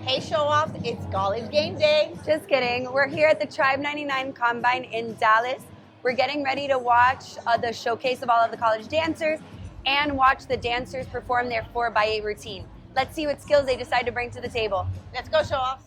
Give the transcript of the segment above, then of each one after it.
Hey, Showoff, it's college game day. Just kidding. We're here at the Tribe99 Combine in Dallas. We're getting ready to watch the showcase of all of the college dancers and watch the dancers perform their 4x8 routine. Let's see what skills they decide to bring to the table. Let's go, Showoff.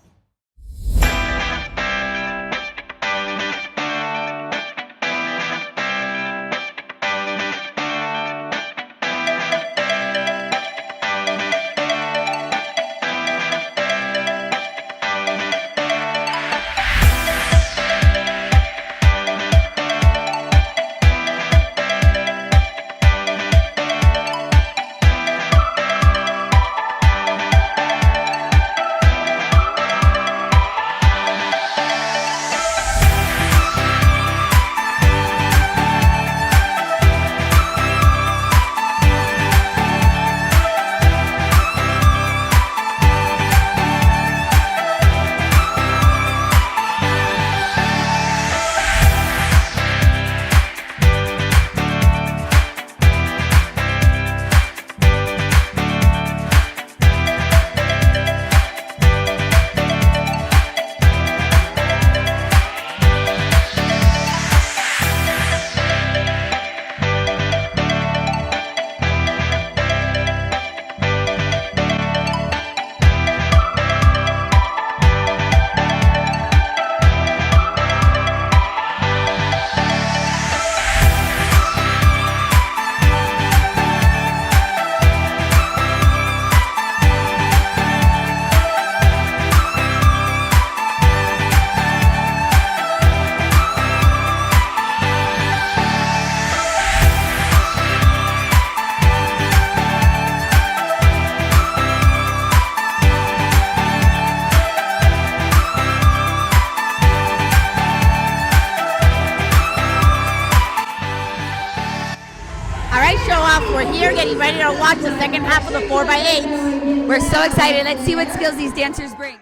Showoff, we're here getting ready to watch the second half of the 4x8. We're so excited. Let's see what skills these dancers bring.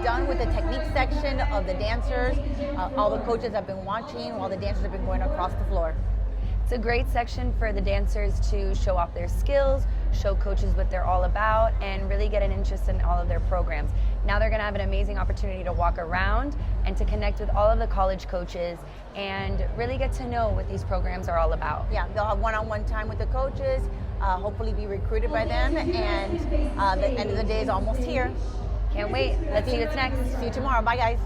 Done with the technique section of the dancers. All the coaches have been watching while the dancers have been going across the floor. It's a great section for the dancers to show off their skills, show coaches what they're all about, and really get an interest in all of their programs. Now they're going to have an amazing opportunity to walk around and to connect with all of the college coaches and really get to know what these programs are all about. Yeah, they'll have one-on-one time with the coaches, hopefully be recruited by them, and the end of the day is almost here. Can't wait. Let's see what's next. See you tomorrow. Bye, guys.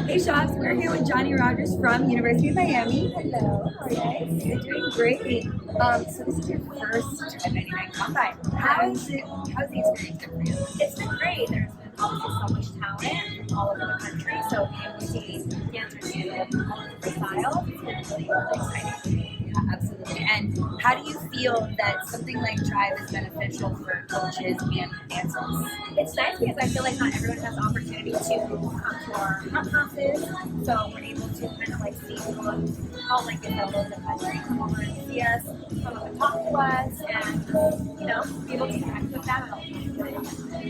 Hey, Shops. We're here with Jonni Rogers from University of Miami. Hello. How are you guys? You're doing great. So this is your first Tribe99 Combine. How's the experience been for you? It's been great. There's been obviously so much talent all over the country. So being able to see dancers do all different styles, it's been really, really exciting. Yeah, absolutely. And how do you feel that something like Tribe is beneficial for coaches and dancers? It's nice because I feel like not everyone has the opportunity to come to our hub classes. So we're able to kind of like see all like different levels of the country come over and see us, come over and talk to us, and be able to connect with them.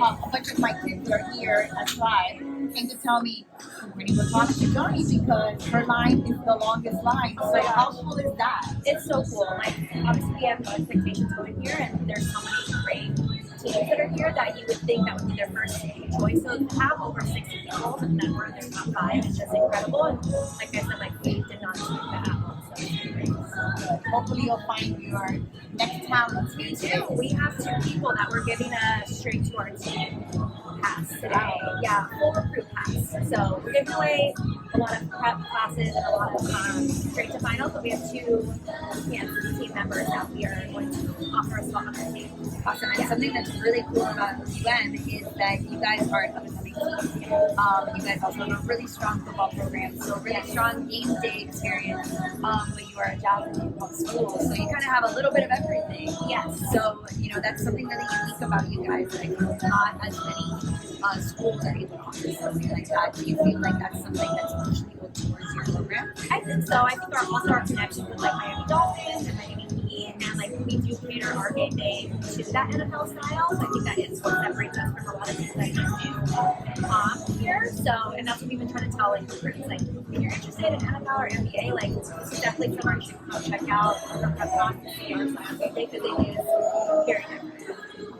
A bunch of my kids are here at Tribe. came to tell me, we're going to go talk to Jonni because her line is the longest line. So how cool is that? It's so cool. Like, obviously we have no expectations going here, and there's so many great teams that are here that you would think that would be their first choice. So to have over 60 people and then we're in their top 5 is just incredible. And like I said, like we did not expect that at all. So it's great. Hopefully you'll find your next talent. Me too. We have 2 people that we're giving a straight to our team pass today. Yeah, full recruit pass. So we're giving away a lot of prep classes and a lot of straight to finals, but we have 2 Kansas team members that we are going to offer a spot on the team. Awesome. And something that's really cool about UM is that you guys are an up-and-coming team. You guys also have a really strong football program, so a really strong game day experience. But you are a jazz and hip-hop school, so you kind of have a little bit of everything. Yes. So, that's something really unique about you guys. Like, not as many schools are able to offer something like that. Do you feel like that's something that's pushing you towards your program? I think so. I think also our connection with like Miami Dolphins and Miami Heat, and like we do cater our game day to that NFL style. So I think that is what separates us from a lot of things that you do here. So, and that's what we've been trying to tell like recruits. Like, if you're interested in NFL or NBA, like this is definitely somewhere you should come check out our prep class and see our style game day because it is very different.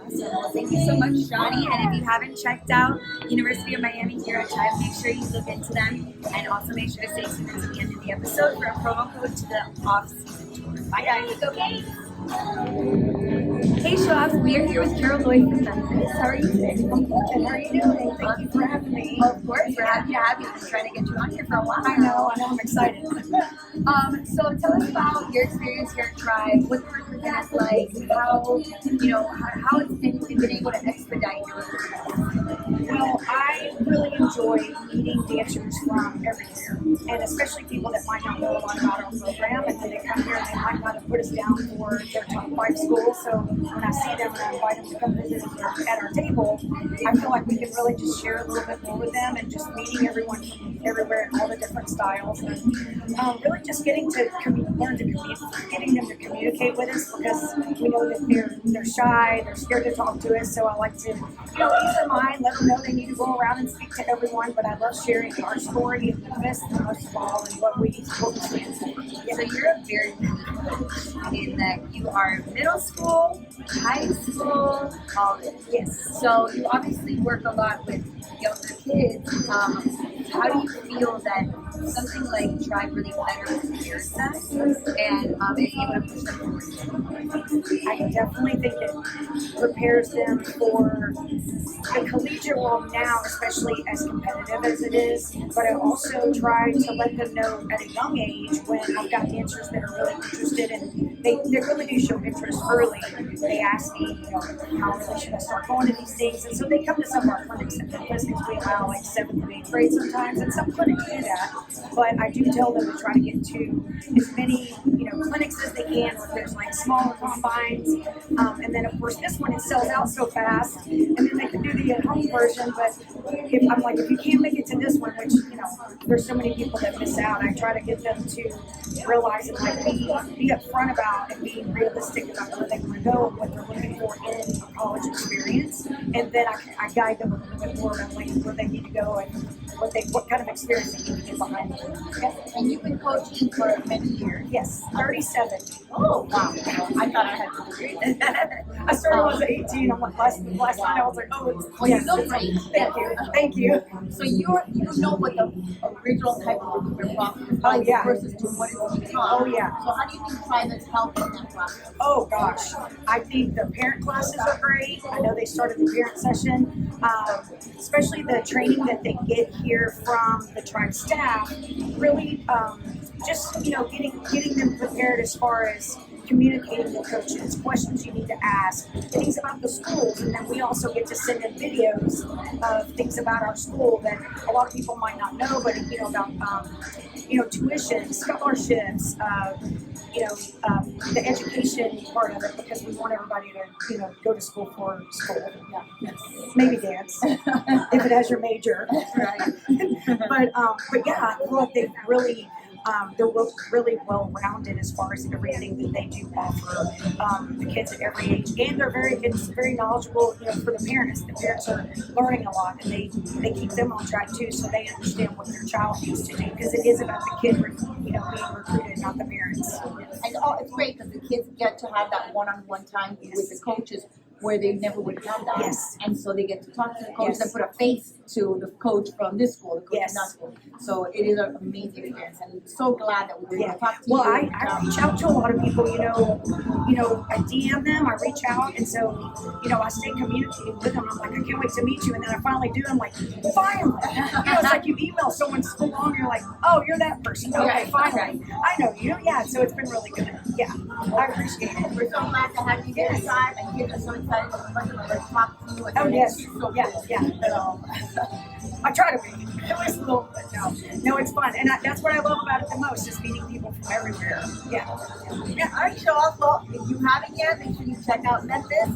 Awesome. Well, thank you so much, Jonni. And if you haven't checked out University of Miami here at Tribe, make sure you look into them. And also make sure to stay tuned until the end of the episode for a promo code to the off-season tour. Bye, guys. Go Games! Hey, Showoff. We are here with Lloyd from Memphis. How are you today? I'm good. How are you doing? Thank you for having me. Of course. We're happy to have you. We've been trying to get you on here for a while. I know. I'm excited. So tell us about your experience here at Tribe, what the recruitment is like, how it's been able to expedite your recruitment. Well, I really enjoy meeting dancers from everywhere, and especially people that might not know a lot about our program, and then they come here and they might not have put us down for their top 5 schools. So when I see them and I invite them to come visit us at our table, I feel like we can really just share a little bit more with them, and just meeting everyone from everywhere and all the different styles, and really just getting to getting them to communicate with us, because we know that they're shy, they're scared to talk to us. So I like to, ease their mind, let them know they need to go around and speak to everyone. But I love sharing our story of Memphis, most of all, and what we stand for. Yeah. So you're a very unique coach in that you are middle school, high school, college. Yes. So you obviously work a lot with younger kids. How do you feel that something like Tribe really better prepares them and is able to push them forward? I definitely think it prepares them for the collegiate world now, especially as competitive as it is. But I also try to let them know at a young age, when I've got dancers that are really interested, and they really do show interest early. They ask me, how early should I start going to these things? And so they come to some of our clinics in Memphis, because we allow like 7th and 8th grade sometimes, and some clinics do that. But I do tell them to try to get to as many, clinics as they can, where there's like smaller combines. And then of course this one, it sells out so fast, and then they can do the at-home version. But if you can't make it to this one, which there's so many people that miss out, I try to get them to realize and be upfront about and be realistic about where they want to go and what they're looking for in a college experience. And then I guide them a little bit more about where they need to go and what kind of experience they need to get behind them. Yes. And you've been coaching for many years. Yes, 37. Oh, wow. I thought I had to agree. I started when I was 18. I'm like, last night I was like, You look great. Thank you. So you know what the original type of recruitment process is like versus to what it's become. Oh, yeah. So how do you think Tribe is helping in that process? Oh gosh, I think the parent classes are great. I know they started the parent session, especially the training that they get here from the Tribe staff. Really, just getting them prepared as far as communicating with coaches, questions you need to ask, things about the schools, and then we also get to send in videos of things about our school that a lot of people might not know, but about tuition, scholarships, the education part of it, because we want everybody to go to school for school. Yeah. Yes. Maybe dance if it has your major. Right. But yeah, I feel like they've really they're really well-rounded as far as everything that they do offer the kids at every age, and it's very knowledgeable, for the parents. The parents are learning a lot, and they keep them on track too, so they understand what their child needs to do, because it is about the kid, being recruited, not the parents. And it's great because the kids get to have that one-on-one time with the coaches where they never would have that. Yes. And so they get to talk to the coaches Yes. and put a face to the coach from this school, the coach Yes. from that school. So it is an amazing experience, and so glad that we were able to talk to Well, you. I reach out to a lot of people, I DM them, I reach out, and so, I stay communicating with them. I'm like, I can't wait to meet you, and then I finally do. I'm like, finally. It's like you email someone so long, you're like, oh, you're that person. Okay, Right, finally. I know you. Yeah, so it's been really good. Yeah, I appreciate it. We're so glad to have you here inside, and kids are so excited to talk to you. And Oh, yes. So Yeah, cool. yeah. I try to be. At least a little bit. No, it's fun. And that's what I love about it the most, is meeting people from everywhere. Yeah. Yeah, all right, Showoff. Well, if you haven't yet, make sure you check out Memphis.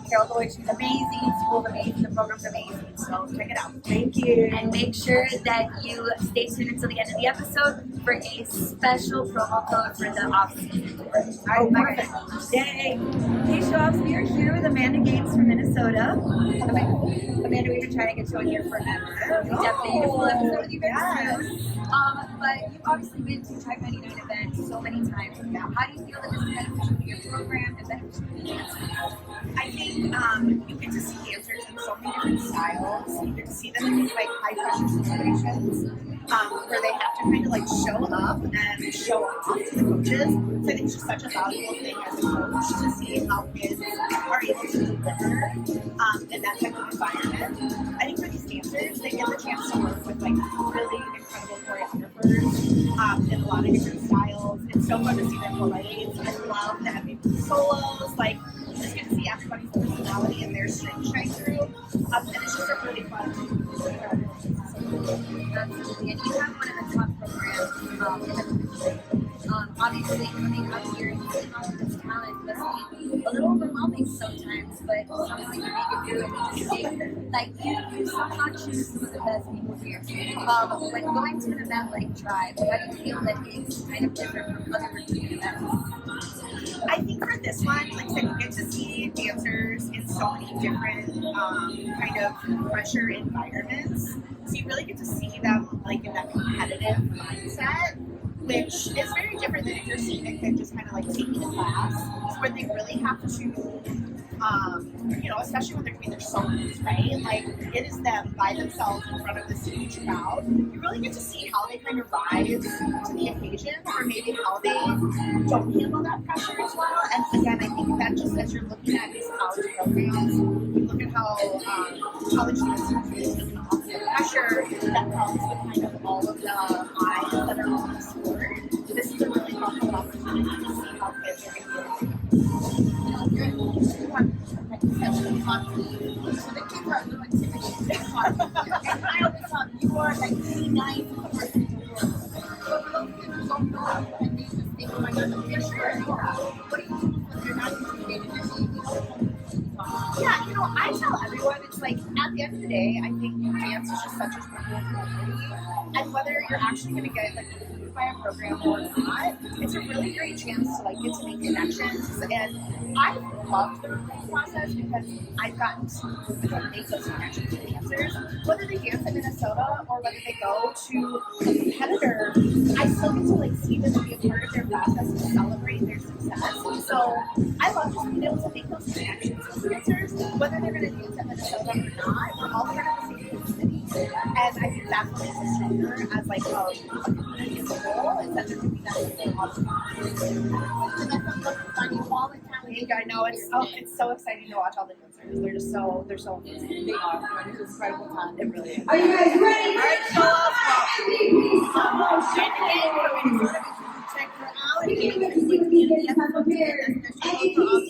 Carol Lloyd, she's amazing. School's amazing. The program's amazing. So check it out. Thank you. And make sure that you stay tuned until the end of the episode for a special promo code for the off-season tour. Oh, perfect. Yay. Hey, Showoffs, we are here with Amanda Gates from Minnesota. Amanda, we've been trying to get you on here forever. We definitely need a full episode with you very soon. But you've obviously been to Tribe99 events so many times now. How do you feel that this is beneficial to your program and beneficial to the dancers? I think you get to see dancers in so many different styles. You get to see them in these like high pressure situations where they have to kind of like show up and show off to the coaches. So I think it's just such a valuable thing as a coach to see how kids are able to deliver in that type of environment. I think for these dancers, they get the chance to work with like really incredible choreographers in a lot of different styles. It's so fun to see them play. I love the MVP solos. Like, just get to see everybody's personality and their strength shine through. And it's just a really fun Absolutely. And you have one of the top programs in the country. Obviously, coming up here and seeing all of this talent must be a little overwhelming sometimes, but somehow you make it through and you just see, like, you somehow choose some of the best people here. When going to an event like Tribe, how do you feel that it's kind of different from other recruiting events? I think for this one, like I said, you get to see dancers in so many different kind of pressure environments. So you really get to see them like in that competitive mindset, which is very different than if you're seeing a kid just kind of like taking a class. It's where they really have to, especially when they're doing their solos, right? Like it is them by themselves in front of this huge crowd. You really get to see how they kind of rise to the occasion, or maybe how they don't handle that pressure as well. And again, I think that just as you're looking at these college programs, you look at how college dancers really taking off the pressure that comes with kind of all of the eyes that are on the sport. This is a really helpful opportunity to see how kids are going to be able to So the kids are a little intimidated. And I always thought you are like really nice person to work with. But for those kids who don't know and they just think, oh my God, the picture, what do you do when they're not intimidated? Yeah, I tell everyone, it's like, at the end of the day, I think dance is just such a special community, and whether you're actually going to get like recruited by a program or not, it's a really great chance to like get to make connections. And I love the recruiting process because I've gotten to make those connections with dancers, whether they dance in Minnesota or whether they go to a competitor. I still get to like see them and be a part of their process and celebrate their success. So I love just being able to make those connections with dancers, whether they're going to dance in Minnesota or not. We're all part of the same community, and I think that's what makes us stronger as like a community as a whole. Is that there can be that same opportunity. So that's what looks funny all the time. I know it's so exciting to watch all the dancers. They're so amazing. They are. It's an incredible time. It really is. Are you guys ready? All right, check her out. And he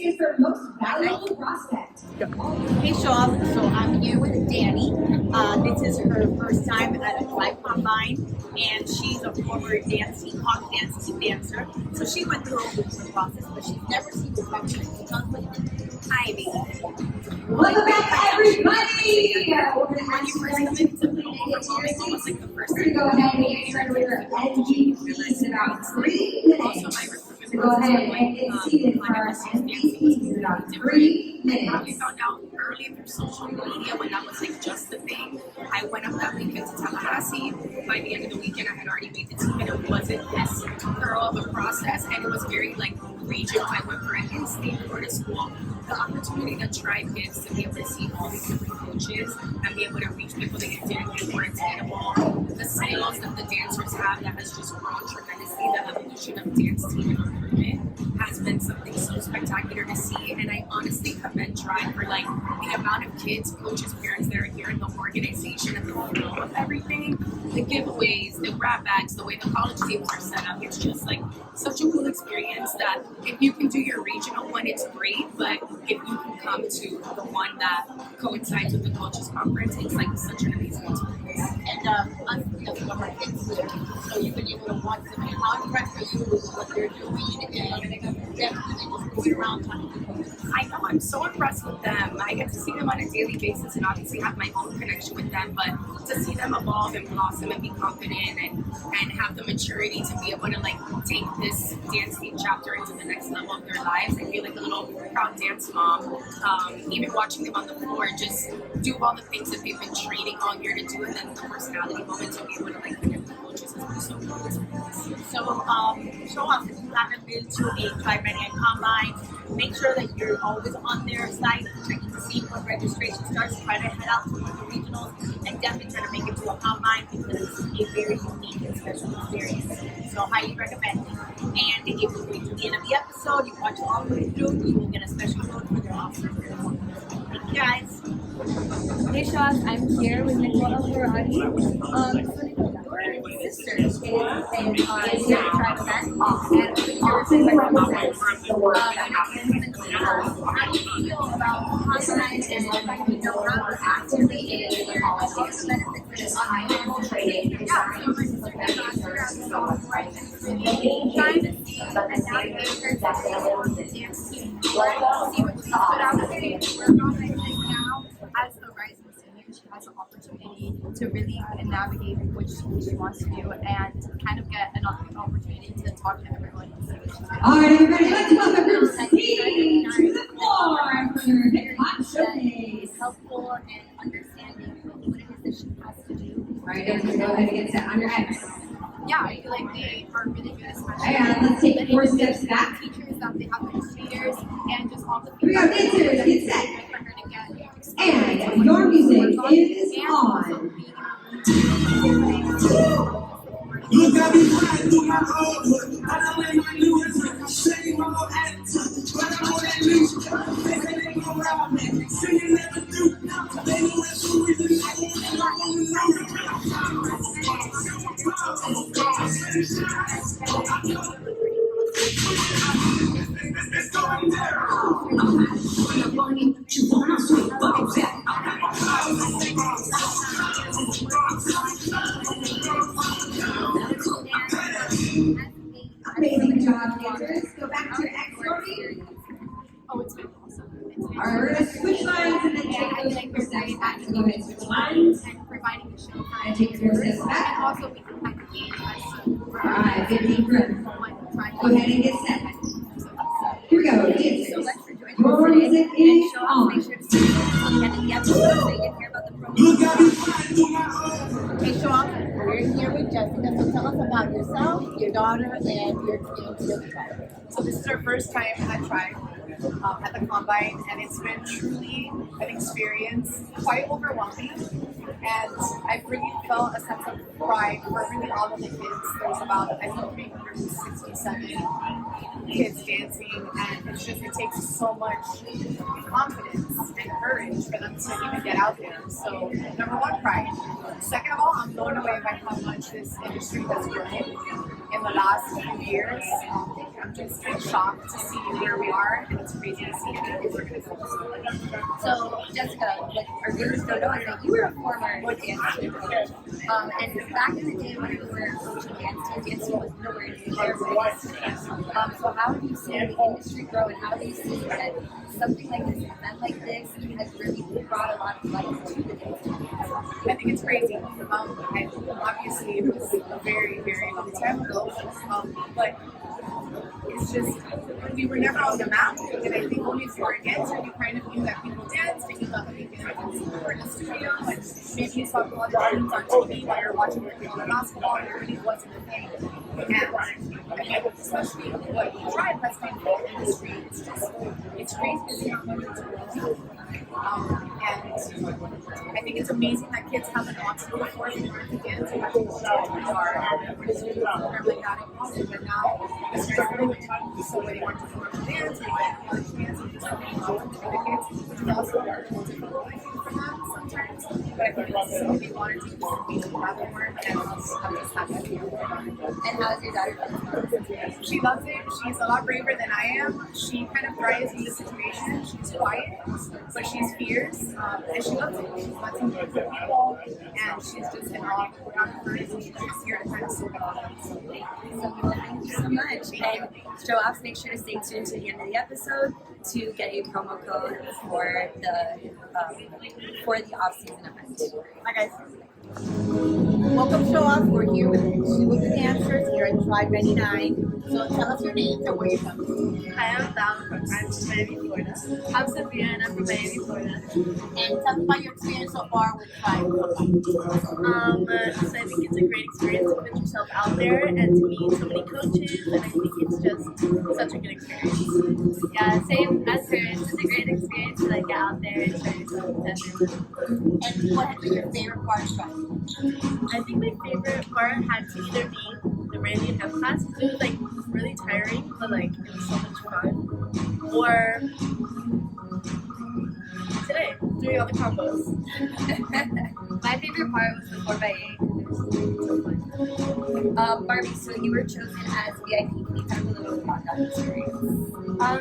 is your most valuable prospect. Hey, Showoff. So I'm here with Danny. This is her first time at a Tribe Combine, and she's a former dance team dancer. So she went through the process, but she's never seen the function. Ivy. Welcome back, everybody! When you first come in, it's a little overwhelming, almost like the first We're going to go ahead and get started with our NG. It's about 3 minutes. So go ahead and get seated for our NG. It's about 3 I minutes. found out early through social media when that was like just the thing. I went up that weekend to Tallahassee. By the end of the weekend, I had already made the team, and it wasn't this thorough of a process, and it was very like regional. I went for an in-state Florida school. The opportunity that Tribe gives to be able to see all these different coaches and be able to reach people that didn't get more attainable. The skills that the dancers have that has just grown tremendously. The evolution of dance team and recruitment has been something so spectacular to see, and I honestly commend Tribe for like the amount of kids, coaches, parents that are here in the organization and the flow of everything, the giveaways, the grab bags, the way the college tables are set up. It's just like such a cool experience that if you can do your regional one, it's great, but if you can come to the one that coincides with the coaches conference, it's like such an amazing experience. And us, some of our kids here, so you've been able to watch them. How impressed are you with what they're doing and definitely just going around talking to them? I know, I'm so impressed with them. I get to see them on a daily basis and obviously have my own connection with them, but to see them evolve and blossom and be confident and have the maturity to be able to like take this dance team chapter into the next level of their lives, I feel like a little proud dance mom. Even watching them on the floor just do all the things that they've been training all year to do, and then the personality moment to be able to like connect with coaches has been so cool. So, Showoff, if you haven't been to a Tribe99 Combine, make sure that you're always on their site, checking to see when registration starts. Try to head out to one of the regionals and definitely try to make it to a Combine because it's a very unique and special experience. So, highly recommend it. And if you wait to the end of the episode, you watch it all the way through, you will get a special code for their offer. Thank you guys. Hey Showoff, I'm here with Nicole Alvaradi. Your sister is in Tribe event, and we're here with my friends. How do you feel about content and letting know how actively it is here? All the benefits that it's on training. Yeah, so my sister has last year at the software and trying to see and navigate her dance team. See what she put out there and work on. I think now, as a rising senior, she has an opportunity to really kind of navigate what she wants to do and kind of get an opportunity to talk to everyone and see what she's doing. All right, everybody, let's welcome Group C to the floor for your hip hop showcase. It's helpful and understanding what it is that she has to do. All right, everybody, go ahead and get set on your X. Yeah, I feel like they are really good, especially Yeah, let's take 4 steps back. teachers, that they have administrators, and just all the Here we go, dancers, get set. for her to get And your music is on. Look, I be riding through my old hood. I know in my new hood, shame all attitude. But I'm on that leash. They say they gon' rob me. See you never do. They know that's the reason I want it's going down. Amazing job, dancers. Go back to your X, Rory. Oh, it's been awesome. All right, we're going to switch lines and then take those 4 steps back. So go ahead and switch lines. And providing a show for And take 4 steps back. and also we can kind of gauge as to All right, good deep breath. what Tribe Go ahead and get set. Here we go, so dancers. much for joining Your us music today. And is show us, on. make sure to see us at the end of the episode so you can hear about the program. Look, I be riding through my old hood. Hey, Showoff, we're here with Jessica. So tell us about yourself, your daughter, and your experience with Tribe. So this is our first time at Tribe, at the Combine, and it's been truly an experience, quite overwhelming, and I've really felt a sense of pride for really all of the kids. There's about, I think, 367 kids dancing, and it's just, it takes so much confidence and courage for them to even get out there. So, number one, pride. Second of all, I'm blown away by how much this industry has grown in the last few years. just shocked to see where we are, and it's crazy to see it. So, Jessica, what our viewers don't know is that you were a former dancer. And back in the day when you were coaching dance team was nowhere near where it is today. So how have you seen the industry grow, and how have you seen that something like this, an event like this, has really brought a lot of life to the dance team? I think it's crazy. Obviously, it was a very, very long time ago, but it's just, we were never on the map, and I think when we were a dancer, you kind of knew that people danced, and you thought that they were in the studio, and maybe you saw a lot of teams on TV while you're watching your favorite basketball, and it really wasn't a thing. And I mean, especially what Tribe has been in the industry, it's crazy to see how much it's grown. And I think it's amazing that kids have an obstacle before they learn to dance and what are really not involved. But now it's just really good. So when they want to learn to dance, they want to dance and just something for the kids, which is also very difficult for them sometimes. But I think it's something they wanted to be a platform, and I'm just happy to be able to. And how's your daughter? She loves it. She's a lot braver than I am. She kind of thrives in the situation. She's quiet, but she's fierce, and she loves it. She's lots of people, and she's just in awe of her, and she's just here to kind of soak it all up. So Thank you so much. And Showoffs, make sure to stay tuned to the end of the episode to get a promo code for the off-season event. Hi guys. Welcome Showoff. We're here with two of the dancers here at Tribe99. So tell us your names and where you're from. Hi, I'm Val from Miami, Florida. I'm Sophia and I'm from Miami, Florida. And tell us about your experience so far with Tribe. So I think it's a great experience to put yourself out there and to meet so many coaches, and I think it's just such a good experience. Yeah, same as her. It's just a great experience to like get out there and show yourself to everyone. And what has been your favorite part of Tribe? I think my favorite part had to either be the Randy and F class, because it was like really tiring, but like it was so much fun. Or today, doing all the combos. My favorite part was the 4x8. It was so fun. Barbie, so you were chosen as VIP. Can you tell me a little bit about that experience? For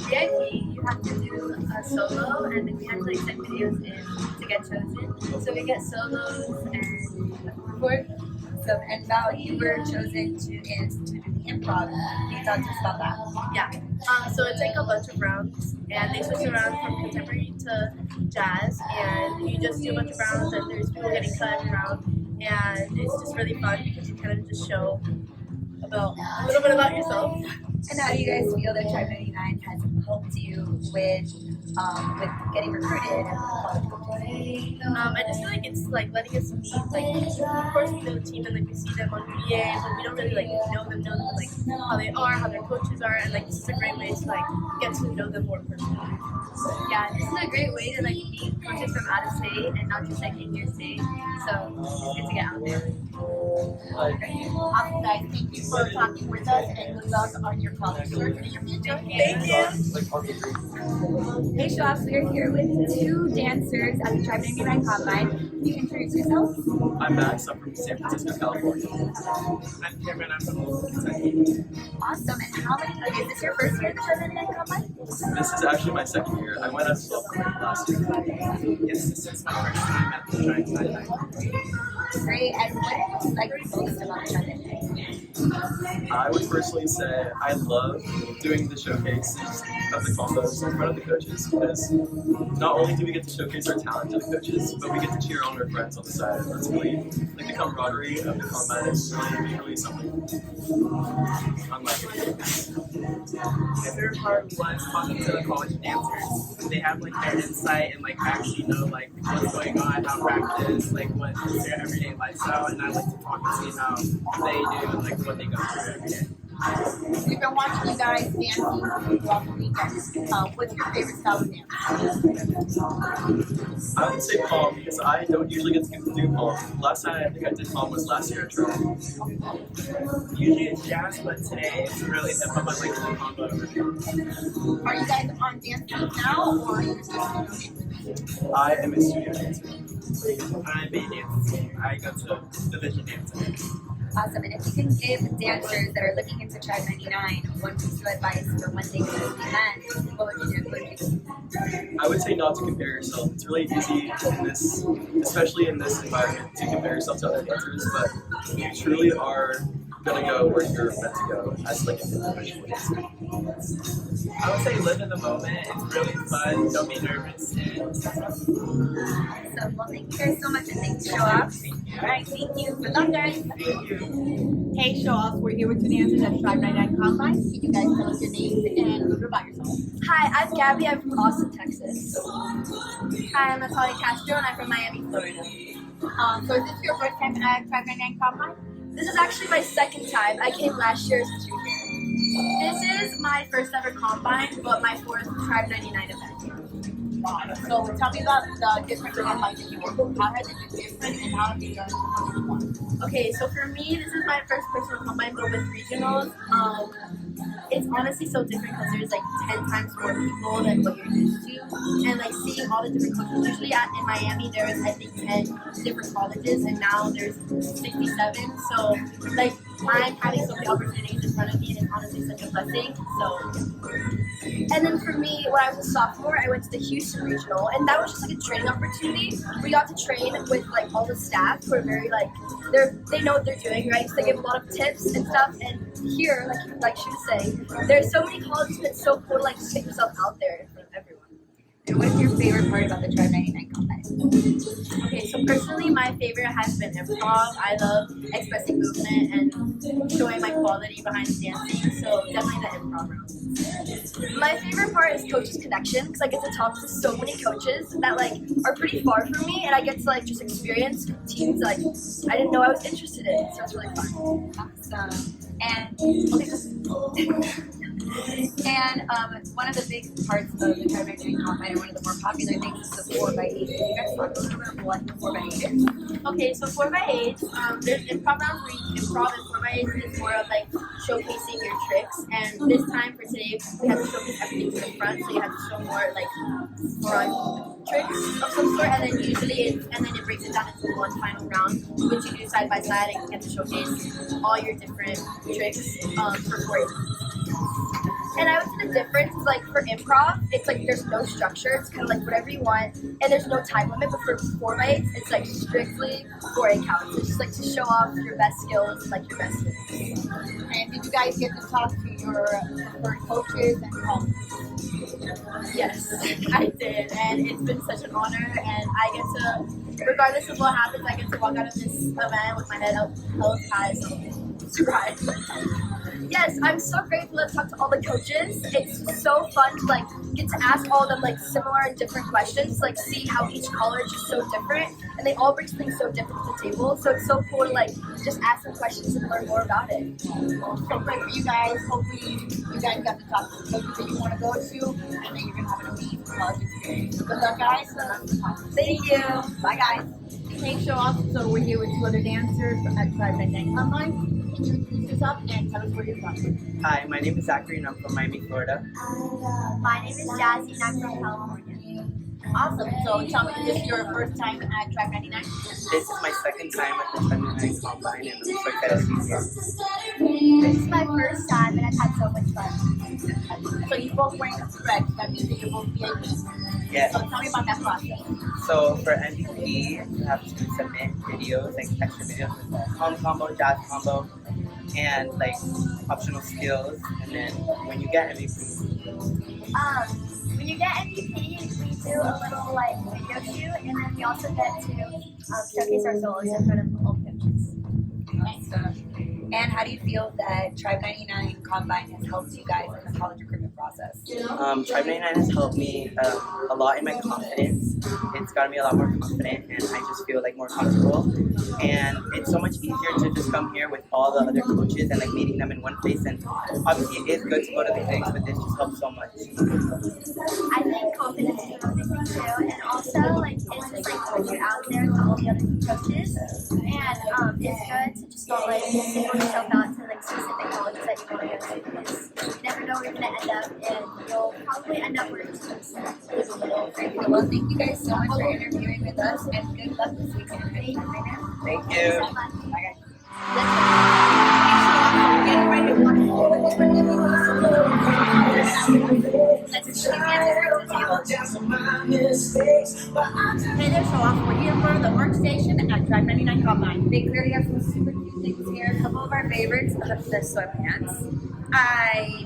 VIP, you have to do a solo, and then we have to like send videos in to get chosen. So we get solos and work. So, and Val, you were chosen to do the improv. Can you talk to us about that? Yeah. So it's like a bunch of rounds, and they switch around from contemporary to jazz, and you just do a bunch of rounds, and there's people getting cut around, and it's just really fun because you kind of just show about a little bit about yourself. And how do you guys feel that Tribe99 has helped you with getting recruited? I just feel like it's like letting us meet, like, of course we know the team and like we see them on BA, but we don't really like know them like how they are, how their coaches are, and like this is a great way to like get to know them more personally. Yeah, this is a great way to like meet coaches from out of state and not just like in your state. So it's good to get out there. Awesome guys, thank you for talking with us, and good luck on your college search and your future. Thank you. Hey Showoffs, we're here with two dancers at the Tribe99 Combine. Can you introduce yourself? I'm Max. I'm from San Francisco, California. I'm Cameron. I'm from Kentucky. Awesome. And how many? Is this your first year at the Tribe99 Combine? This is actually my second year. I went as well last year. Yes, this is my first time at the Tribe99. Great. And what do you like most about Tribe99? I would personally say I love doing the showcases of the combos in front of the coaches, because not only do we get to showcase our talent to the coaches, but we get to cheer on our friends on the side. That's really, like, the camaraderie of the combine is really something unlike anything else. My favorite part was talking to the college dancers. They have like their insight and like actually know like what's going on, how practice, like what is their everyday lifestyle, and I like to talk and see how they do and like what they go through every day. We've been watching you guys dancing throughout the weekend. What's your favorite style of dance? I would say palm, because I don't usually get to do palm. Last time I think I did palm was last year at Tribe. Usually it's jazz, but today it's really hip hop. I like the combo. Are you guys on dance teams now, or are you just dancing? I am a studio dancer. I'm a dancer. I go to division dancing. Awesome. And if you can give dancers that are looking into Tribe99 one piece of advice for when they go to the event, what would you do? What would you do? I would say not to compare yourself. It's really easy in this, especially in this environment, to compare yourself to other dancers, but you truly are gonna go where you're meant to go as like a professional dancer. I would say live in the moment. It's really fun. Don't be nervous. So, well, thank you guys so much, and thanks, Showoff. All right, thank you. Good luck, guys. Thank you. Hey, Showoff. We're here with two dancers at Tribe99 Combine. Can you guys tell us your names and a little bit about yourself? Hi, I'm Gabby. I'm from Austin, Texas. Hi, I'm Natalia Castro, and I'm from Miami, Florida. So is this your first time at Tribe99 Combine? This is actually my second time. I came last year as a junior. This is my first ever Combine, but my fourth Tribe99 event. So tell me about the different combines that you work with. How has it been different, and how have you done? Okay, so for me, this is my first personal Combine, but with regionals. It's honestly so different because there's like 10 times more people than what you're used to. And like seeing all the different coaches. Usually in Miami there is I think 10 different colleges, and now there's 67. So like I'm having so many opportunities in front of me, and it's honestly such a blessing. And then for me, when I was a sophomore, I went to the Houston Regional, and that was just like a training opportunity. We got to train with like all the staff who are very like they know what they're doing, right? So they give a lot of tips and stuff. And here, like she was saying, there's so many colleges, and it's so cool to like just get yourself out there in front of everyone. And what's your favorite part about the Tribe99 Combine? Okay, so personally, my favorite has been improv. I love expressing movement and showing my quality behind the dancing, so definitely the improv round. My favorite part is coaches connection, because I get to talk to so many coaches that like are pretty far from me, and I get to like just experience teams like I didn't know I was interested in, so it's really fun. Awesome. And one of the big parts of the Tribe99 Combine, and one of the more popular things, is the 4x8. Can you guys talk a little bit about what the 4x8 is? Okay, so 4x8, there's improv rounds where you can improv, and 4x8 is more of like showcasing your tricks. And this time for today, we have to showcase everything to the front, so you have to show more like front tricks of some sort, and then it breaks it down into one final round, which you do side by side, and you get to showcase all your different tricks for 4x8. And I would say the difference is like for improv, it's like there's no structure. It's kind of like whatever you want, and there's no time limit. But for 4x8, it's like strictly 4x8 counts. It's just like to show off your best skills, like your best skills. And did you guys get to talk to your preferred coaches and help? Yes, I did, and it's been such an honor. And I get to, regardless of what happens, I get to walk out of this event with my head held high. So surprise. Yes, I'm so grateful to talk to all the coaches. It's so fun to like get to ask all of them like similar and different questions, like see how each college is so different, and they all bring something so different to the table. So it's so cool to like just ask them questions and learn more about it. So great for you guys. Hopefully you guys got to talk to the coaches that you want to go to, and then you're gonna have an amazing college experience. So good luck, guys. Thank you. Bye, guys. Hey, Showoff. So we're here with two other dancers at Tribe99 Combine. Can you introduce yourself and tell us where you're from? Hi, my name is Zachary and I'm from Miami, Florida. My name is Jazzy and I'm from California. Awesome. So tell me, is this your first time at Tribe99? This is my second time at the Tribe99 Combine and I'm so excited to be here. This is my first time and I've had so much fun. So you both wearing red. That means that you're both VIPs. Yes. So tell me about that process. So for MVP, you have to submit videos, like extra videos with home combo, jazz combo, and like optional skills. And then when you get MVP, when you get MVP, we do a little like video shoot, and then we also get to showcase our solos in front of all the coaches. Awesome. And how do you feel that Tribe99 Combine has helped you guys in the college recruitment process? Tribe99 has helped me a lot in my confidence. It's gotten me a lot more confident and I just feel like more comfortable. And it's so much easier to just come here with all the other coaches and like meeting them in one place. And obviously it is good to go to the clinics, but this just helps so much. I think confidence is a big thing too, and also like it's just like putting you out there to all the other coaches, and it's good to just not like single yourself out to like specific colleges that you want to go to, because you never know where you're gonna end up, and you'll probably end up where you're supposed to. Well, thank you guys so much for interviewing with us, and good luck this weekend. Thank you. Bye, guys. Hey there, Showoff. We're here for the workstation at Tribe99 Combine. They clearly have some super cute things here. A couple of our favorites are the sweatpants. I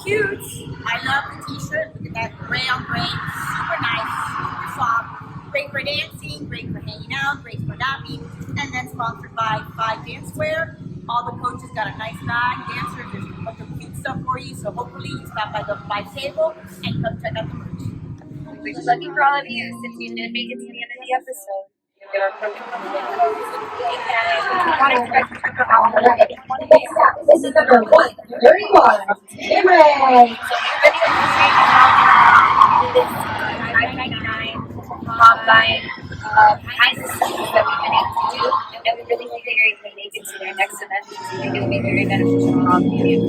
cute. I love the t-shirt. Look at that gray on gray. Super nice, super soft. Great for dancing, great for hanging out, great for napping. And then sponsored by 5 Dancewear. All the coaches got a nice bag. Dancers, there's a bunch of cute stuff for you. So hopefully you stop by the 5 table and come check out the merch. We're just looking for all of you since you did make it to the end of the episode. There are This is number 131. Cameron. Combine behind the scenes that we've been able to do, and we really hope that you're able to make it to their next event. It's going to be very beneficial for all of you.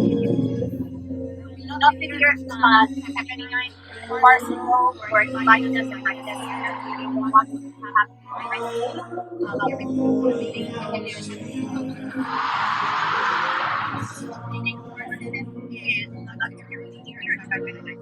Nothing here Tribe99 Carsen Rowe, where inviting us and inviting us here. We want to have a